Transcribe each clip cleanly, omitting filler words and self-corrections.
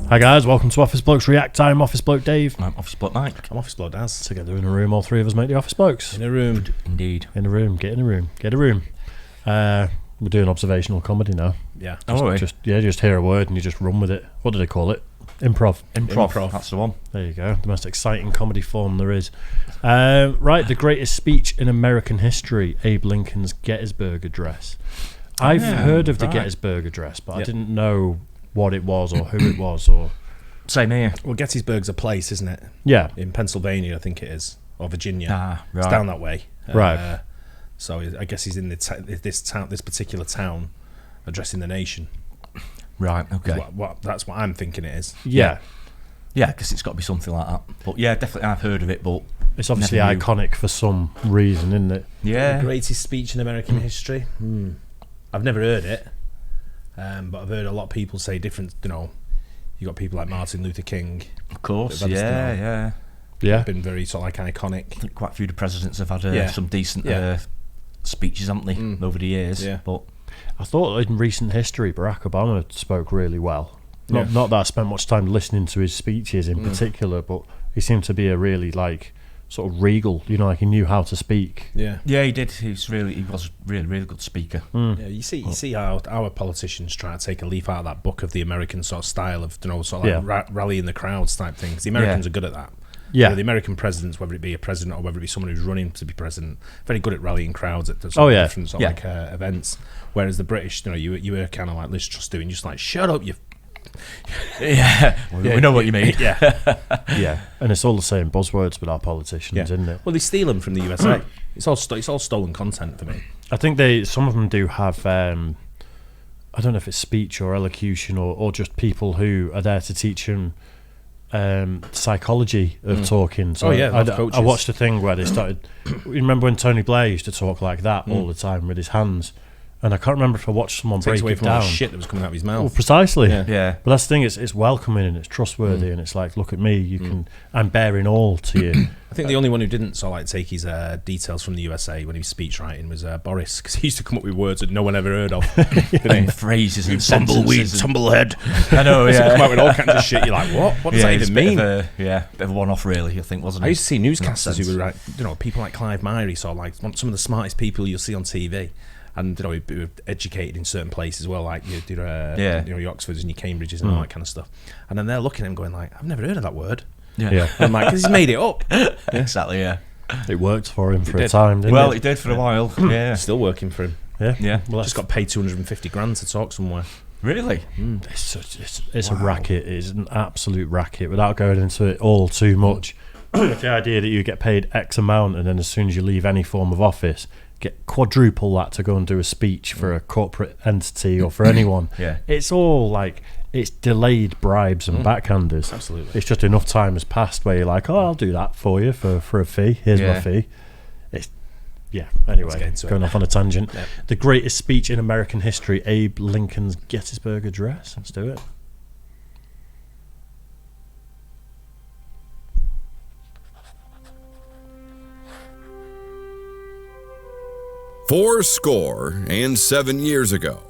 Hi guys, welcome to Office Blokes React. I'm Office Bloke Dave. I'm Office Bloke Mike. I'm Office Bloke Daz. Together in a room, all three of us make the Office Blokes. In a room. Indeed. In a room, get in a room, get a room. We're doing observational comedy now. Yeah. Just hear a word and you just run with it. What do they call it? Improv. Improv. That's the one. There you go. The most exciting comedy form there is. Right, the greatest speech in American history, Abe Lincoln's Gettysburg Address. I've heard of the Gettysburg Address, but I didn't know what it was or who it was or... Same here. Well, Gettysburg's a place, isn't it? Yeah. In Pennsylvania, I think it is. Or Virginia. Right. It's down that way. Right. So I guess he's in this particular town, addressing the nation. Right, okay. That's what I'm thinking it is. Yeah. Yeah, because it's got to be something like that. But yeah, definitely I've heard of it, but... It's obviously iconic for some reason, isn't it? Yeah. The greatest speech in American history? I've never heard it. But I've heard a lot of people say different, you got people like Martin Luther King. Of course, Yeah. Been very sort of like iconic. I think quite a few of the presidents have had some decent speeches, haven't they, over the years. Yeah. But I thought in recent history Barack Obama spoke really well. Not that I spent much time listening to his speeches in particular, but he seemed to be a really sort of regal, like he knew how to speak. Yeah. Yeah, he did. He was really good speaker. Yeah, you see how our politicians try to take a leaf out of that book of the American sort of style of rallying the crowds type thing. 'Cause the Americans are good at that. Yeah. The American presidents, whether it be a president or whether it be someone who's running to be president, very good at rallying crowds at different events. Whereas the British, you were kind of like Liz Truss doing, just like, shut up, you. We know what you mean. Yeah, and it's all the same buzzwords with our politicians, isn't it? Well, they steal them from the USA. It's all stolen content for me. I think some of them do have. I don't know if it's speech or elocution or just people who are there to teach them psychology of talking. So I watched a thing where they started. You remember when Tony Blair used to talk like that all the time with his hands? And I can't remember if I watched someone break away it from down. all the shit that was coming out of his mouth. Well, precisely. Yeah. But that's the thing. It's welcoming and it's trustworthy and it's like, look at me. I'm bearing all to you. I think the only one who didn't take his details from the USA when he was speech writing was Boris, because he used to come up with words that no one ever heard of. Phrases and Tumbleweed, sentences. tumblehead. I know, yeah. Come out with all kinds of shit. You're like, what? What does that even mean? Bit of a one-off, really, I think, wasn't it? I used to see newscasters who were people like Clive Myrie, some of the smartest people you'll see on TV. And we were educated in certain places as well, like your Oxfords and your Cambridges and all that kind of stuff. And then they're looking at him going like, I've never heard of that word. Yeah. I'm like, because he's made it up. Exactly, yeah. It worked for him for a time, didn't it? Well, it did for a while, yeah. Still working for him. Yeah. Well, just got paid 250 grand to talk somewhere. Really? It's a racket. It's an absolute racket. Without going into it all too much, the idea that you get paid X amount and then as soon as you leave any form of office, get quadruple that to go and do a speech for a corporate entity or for anyone. It's all it's delayed bribes and backhanders. Absolutely. It's just enough time has passed where you're like, I'll do that for you for a fee. Here's my fee. Anyway, going off on a tangent. The greatest speech in American history, Abe Lincoln's Gettysburg Address. Let's do it. Fourscore-and-7 years ago,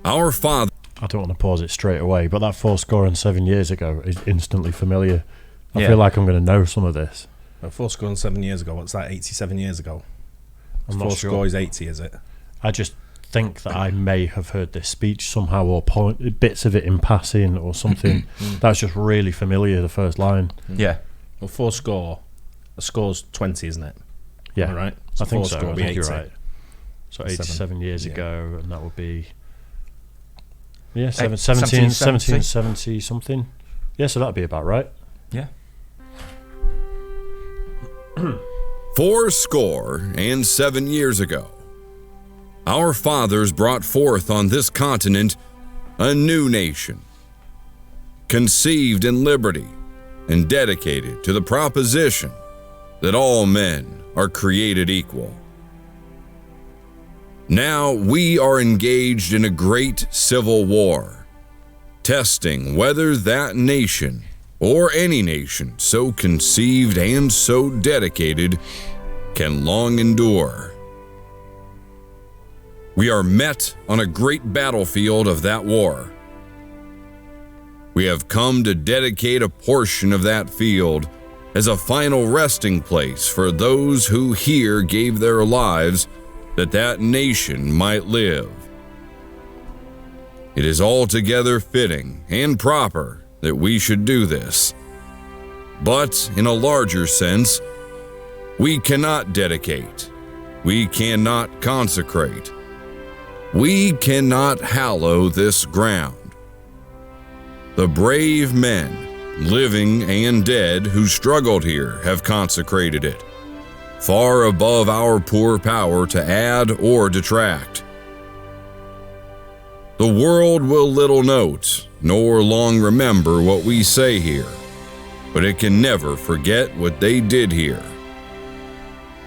our father... I don't want to pause it straight away, but that 7 years ago is instantly familiar. I feel like I'm going to know some of this. 7 years ago, what's that, 87 years ago? I'm not sure. Fourscore is 80, is it? I just think that I may have heard this speech somehow or bits of it in passing or something. That's just really familiar, the first line. Yeah. Well, fourscore, a score's 20, isn't it? Yeah. All right. I think so. I think 80. you're right. So 87 years ago, and that would be 1770 something. Yeah, so that'd be about right. Yeah. 7 years ago, our fathers brought forth on this continent a new nation, conceived in liberty and dedicated to the proposition that all men are created equal. Now we are engaged in a great civil war, testing whether that nation or any nation so conceived and so dedicated can long endure. We are met on a great battlefield of that war. We have come to dedicate a portion of that field as a final resting place for those who here gave their lives that that nation might live. It is altogether fitting and proper that we should do this. But in a larger sense, we cannot dedicate, we cannot consecrate, we cannot hallow this ground. The brave men, living and dead, who struggled here have consecrated it, far above our poor power to add or detract. The world will little note, nor long remember what we say here, but it can never forget what they did here.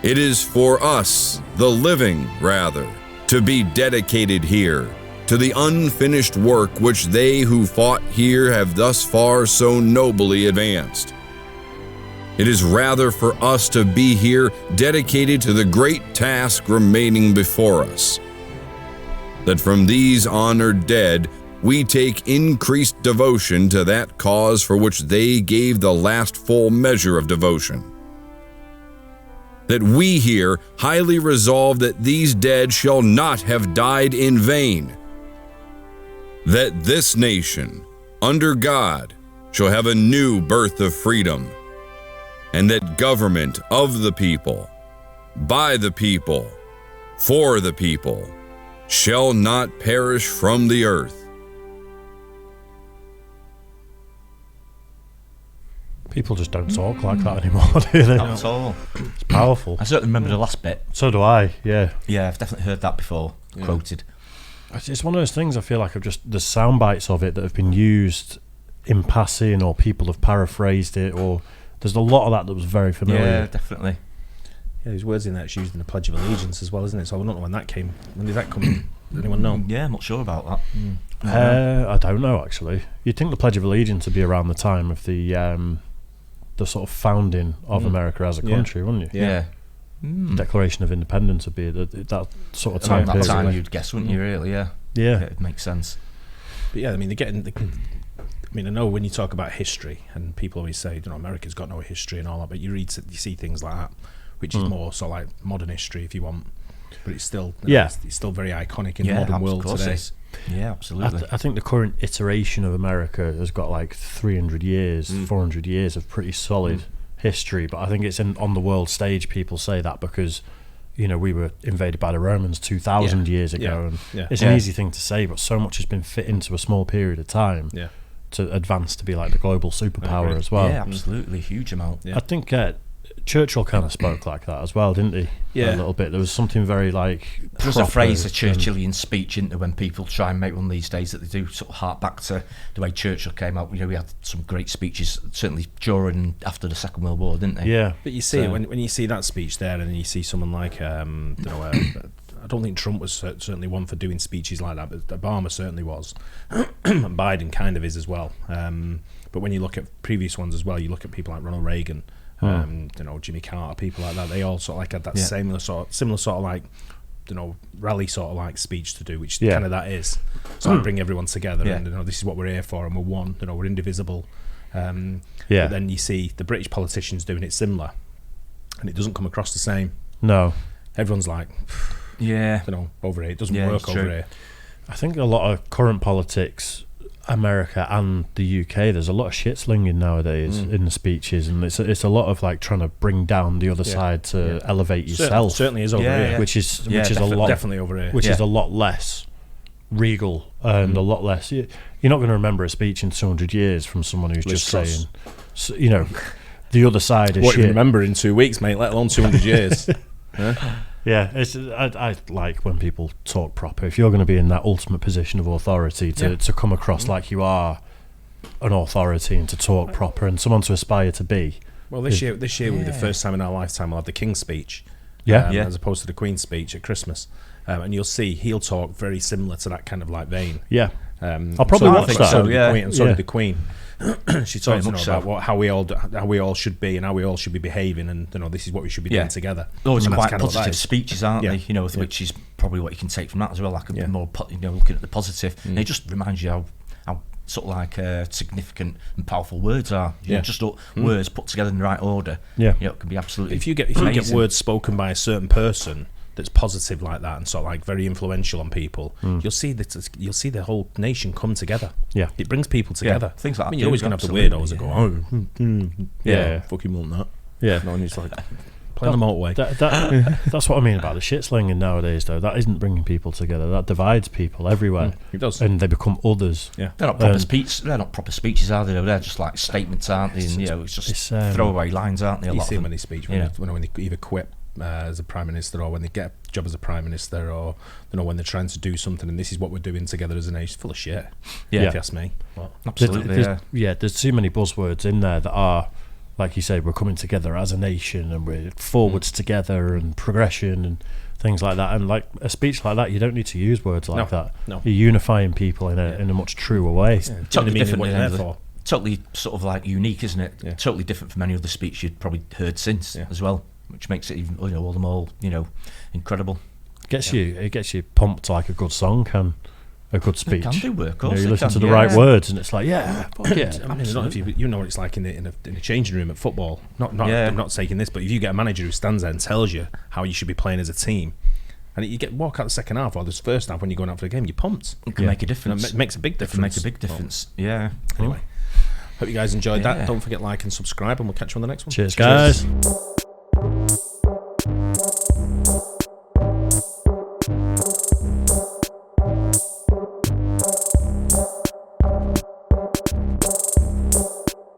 It is for us, the living, rather, to be dedicated here to the unfinished work which they who fought here have thus far so nobly advanced. It is rather for us to be here dedicated to the great task remaining before us, that from these honored dead we take increased devotion to that cause for which they gave the last full measure of devotion. That we here highly resolve that these dead shall not have died in vain. That this nation, under God, shall have a new birth of freedom, and that government of the people, by the people, for the people, shall not perish from the earth. People just don't talk like that anymore, do they? Not at all. It's powerful. I certainly remember the last bit. So do I, yeah. Yeah, I've definitely heard that before, quoted. It's one of those things I feel like there's sound bites of it that have been used in passing, or people have paraphrased it, or there's a lot of that was very familiar. Yeah, definitely. Yeah, there's words in there that's used in the Pledge of Allegiance as well, isn't it? So I don't know when that came. When did that come in? Does anyone know? Yeah, I'm not sure about that. I don't know, actually. You'd think the Pledge of Allegiance would be around the time of the sort of founding of America as a country, wouldn't you? Yeah. Declaration of Independence would be that sort of time Around that period. time, you'd guess, wouldn't you, really? Yeah. Yeah. It makes sense. But yeah, I mean, I know when you talk about history, and people always say, you know, America's got no history and all that, but you see things like that, which is more sort of like modern history, if you want. But it's still, it's still very iconic in the modern world today. Yeah, absolutely. I think the current iteration of America has got like 300 years, 400 years of pretty solid history. But I think it's on the world stage. People say that because, you know, we were invaded by the Romans 2,000 years ago. And it's an easy thing to say, but so much has been fit into a small period of time to advance to be like the global superpower as well. Yeah, absolutely. Huge amount. I think Churchill kind of spoke like that as well, didn't he? Yeah. A little bit. There was something very like... There's a phrase, a Churchillian speech, isn't there, when people try and make one these days that they do sort of hark back to the way Churchill came out. You know, we had some great speeches, certainly during and after the Second World War, didn't they? Yeah. But you see, when you see that speech there, and then you see someone like, I don't think Trump was certainly one for doing speeches like that, but Obama certainly was. And Biden kind of is as well. But when you look at previous ones as well, you look at people like Ronald Reagan, you know, Jimmy Carter, people like that. They all sort of like had that similar sort of like, you know, rally sort of like speech to do, which kind of that is. So I bring everyone together, and you know, this is what we're here for, and we're one. You know, we're indivisible. But then you see the British politicians doing it similar, and it doesn't come across the same. No. Everyone's like, you know, over here. It doesn't work over here. I think a lot of current politics, America and the UK, there's a lot of shit slinging nowadays in the speeches, and it's a lot of like trying to bring down the other side to elevate yourself. Certainly is over here, which is a lot definitely over here, which is a lot less regal and a lot less. You're not going to remember a speech in 200 years from someone who's just saying, you know, the other side is what shit. you remember in 2 weeks, mate, let alone 200 years. Yeah, I like when people talk proper. If you're going to be in that ultimate position of authority, to come across like you are an authority and to talk proper and someone to aspire to be. Well, this year will be the first time in our lifetime we'll have the King's speech, as opposed to the Queen's speech at Christmas, and you'll see he'll talk very similar to that kind of like vein. Yeah, I'll probably watch that. So did the Queen. She talks about how we all should be and how we all should be behaving, and you know, this is what we should be doing together. Those are quite positive speeches, aren't they? You know, which is probably what you can take from that as well. Like more, you know, looking at the positive, and it just reminds you how sort of like significant and powerful words are. Yeah. Just words put together in the right order. Yeah. It can be absolutely. If you get words spoken by a certain person that's positive like that and sort of like very influential on people, you'll see the whole nation come together. Yeah. It brings people together. Things like that. You're always going to have the weirdos that go, fucking want that. Yeah. No, and it's like, play on the motorway. That's what I mean about the shit slinging nowadays, though. That isn't bringing people together. That divides people everywhere. It does. And they become others. Yeah. They're not proper speeches. They're not proper speeches, are they? They're just like statements, aren't they? And it's just throwaway lines, aren't they? You see them when they speak, when they either quit as a prime minister, or when they get a job as a prime minister, or when they're trying to do something, and this is what we're doing together as a nation. Full of shit. If you ask me. Well, absolutely. There's too many buzzwords in there that are, like you say, we're coming together as a nation and we're forwards together and progression and things like that. And like a speech like that, you don't need to use words like that. No. You're unifying people in a much truer way. Yeah, totally different. what you're there for. Totally sort of like unique, isn't it? Yeah. Totally different from any other speech you'd probably heard since as well, which makes it even all the more incredible. It gets you pumped like a good song can. A good speech. It can do work, of course. You listen to the right words, and it's like, fuck yeah. I mean, not if you know what it's like in a changing room at football. I'm not taking this, but if you get a manager who stands there and tells you how you should be playing as a team, and you walk out the second half or this first half when you're going out for the game, you're pumped. It can make a difference. It makes a big difference. It can make a big difference. Yeah. Anyway, hope you guys enjoyed that. Don't forget like and subscribe, and we'll catch you on the next one. Cheers, guys.